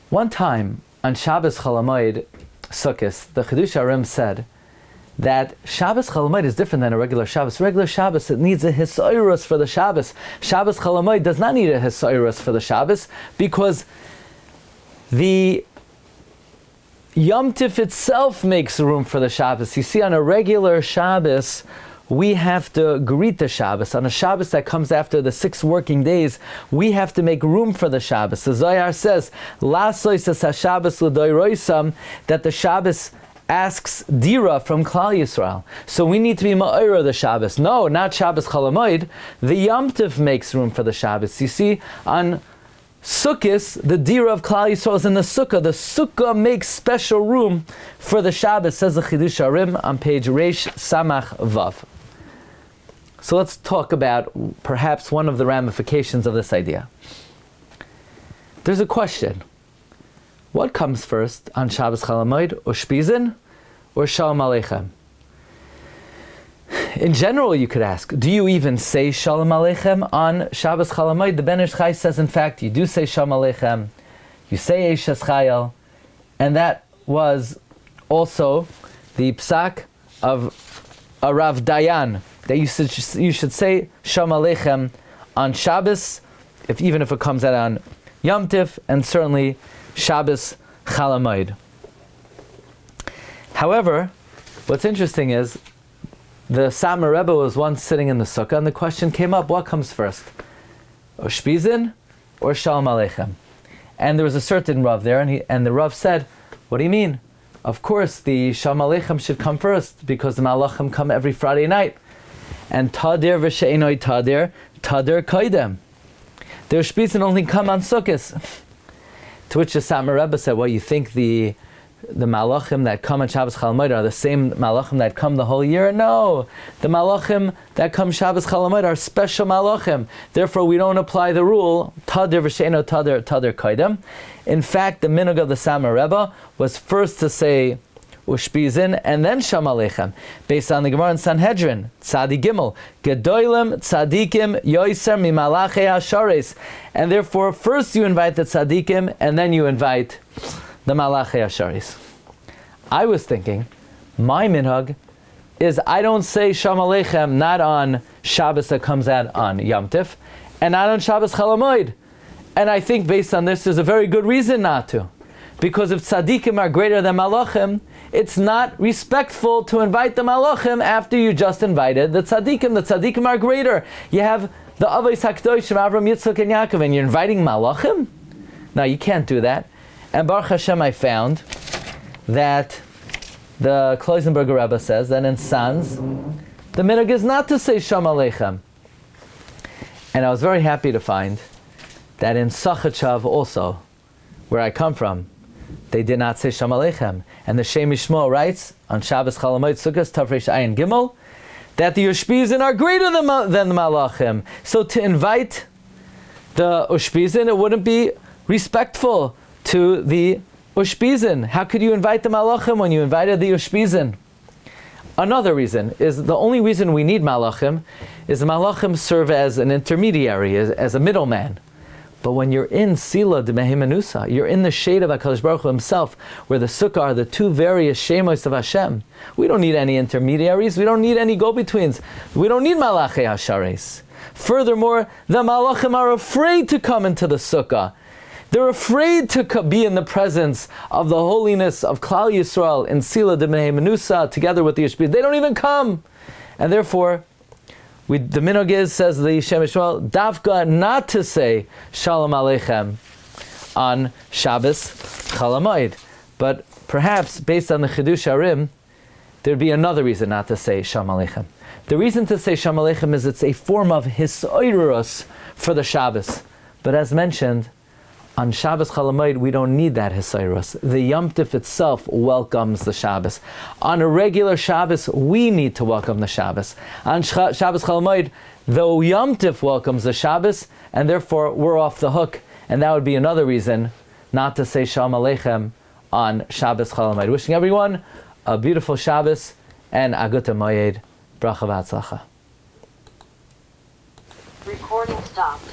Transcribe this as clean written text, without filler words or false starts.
One time on Shabbos Chol Hamoed Sukkos, the Chidush HaRim said that Shabbos Chol Hamoed is different than a regular Shabbos. Regular Shabbos, it needs a hisoirus for the Shabbos. Shabbos Chol Hamoed does not need a hisoirus for the Shabbos because the Yom Tif itself makes room for the Shabbos. You see, on a regular Shabbos, we have to greet the Shabbos. On a Shabbos that comes after the 6 working days, we have to make room for the Shabbos. The Zohar says, Lasois ha-Shabbos l'doiroisam, that the Shabbos asks dira from Klal Yisrael. So we need to be ma'ira the Shabbos. No, not Shabbos Chol Hamoed. The Yom Tif makes room for the Shabbos. You see, on Sukkos, the dira of Klal Yisrael is in the Sukkah. The Sukkah makes special room for the Shabbos, says the Chidush HaRim on page Reish Samach Vav. So let's talk about perhaps one of the ramifications of this idea. There's a question. What comes first on Shabbos Chol Hamoed, Ushpizin or Shalom Aleichem? In general, you could ask, do you even say Shalom Aleichem on Shabbos Chol Hamoed? The Ben Ish Chai says, in fact, you do say Shalom Aleichem, you say Eishes Chayil, and that was also the psak of a Rav Dayan, that you should say Shalom Aleichem on Shabbos, even if it comes out on Yom Tif, and certainly Shabbos Chol Hamoed. However, what's interesting is the Satmar Rebbe was once sitting in the sukkah, and the question came up: what comes first, Ushpizin or Shalom Aleichem? And there was a certain Rav there, and the Rav said, "What do you mean? Of course, the Shalom Aleichem should come first because the Malachim come every Friday night, and Tadir v'she'enoi Tadir koidem. The Ushpizin only come on Sukkos." To which the Satmar Rebbe said, "Well, you think the Malachim that come on Shabbos Chol Hamoed are the same Malachim that come the whole year? No, the Malachim that come Shabbos Chol Hamoed are special Malachim. Therefore, we don't apply the rule Tadir v'she'enoi Tadir koidem." In fact, the minhag of the Satmar Rebbe was first to say Ushpizin and then Shalom Aleichem, based on the Gemara in Sanhedrin, Tzadi Gimel, Gedolim Tzadikim Yoiser Mimalachei Hashares, and therefore first you invite the Tzadikim and then you invite the Malachei Hashares. I was thinking, my minhag is I don't say Shalom Aleichem not on Shabbos that comes out on Yom Tif, and not on Shabbos Chol Hamoed. And I think based on this, there's a very good reason not to. Because if tzaddikim are greater than malachim, it's not respectful to invite the malachim after you just invited the tzaddikim. The tzaddikim are greater. You have the Avos HaKadoshim, Avram, Yitzchak, and Yaakov, and you're inviting malachim? No, you can't do that. And Baruch Hashem, I found that the Kloisenberger Rebbe says that in Sanz, the minhag is not to say Shalom Aleichem. And I was very happy to find that in Sachachav also, where I come from, they did not say Shalom Aleichem. And the Shem Yishmo writes on Shabbos Chol Hamoed Sukkos Tafresh Ayin Gimel that the Ushpizin are greater than the Malachim. So to invite the Ushpizin, it wouldn't be respectful to the Ushpizin. How could you invite the Malachim when you invited the Ushpizin? Another reason is the only reason we need Malachim is the Malachim serve as an intermediary, as a middleman. But when you're in Sila de Mehimanusa, you're in the shade of HaKadosh Baruch Hu himself, where the Sukkah are the 2 various Shemos of Hashem. We don't need any intermediaries. We don't need any go-betweens. We don't need Malachei Hashares. Furthermore, the Malachim are afraid to come into the Sukkah. They're afraid to be in the presence of the holiness of Klal Yisrael in Sila de Mehimanusa together with the Yishbid. They don't even come. And therefore, the minhag is, says the Shem Yishmael, dafka not to say Shalom Aleichem on Shabbos Chol Hamoed. But perhaps, based on the Chidush HaRim, there'd be another reason not to say Shalom Aleichem. The reason to say Shalom Aleichem is it's a form of hisoirus for the Shabbos. But as mentioned, on Shabbos Chol Hamoed, we don't need that hisoirus. The Yom Tif itself welcomes the Shabbos. On a regular Shabbos, we need to welcome the Shabbos. On Shabbos Chol Hamoed, the Yom Tif welcomes the Shabbos, and therefore we're off the hook. And that would be another reason not to say Shalom Aleichem on Shabbos Chol Hamoed. Wishing everyone a beautiful Shabbos and Aguta Moyed. Bracha v'atzlacha. Recording stopped.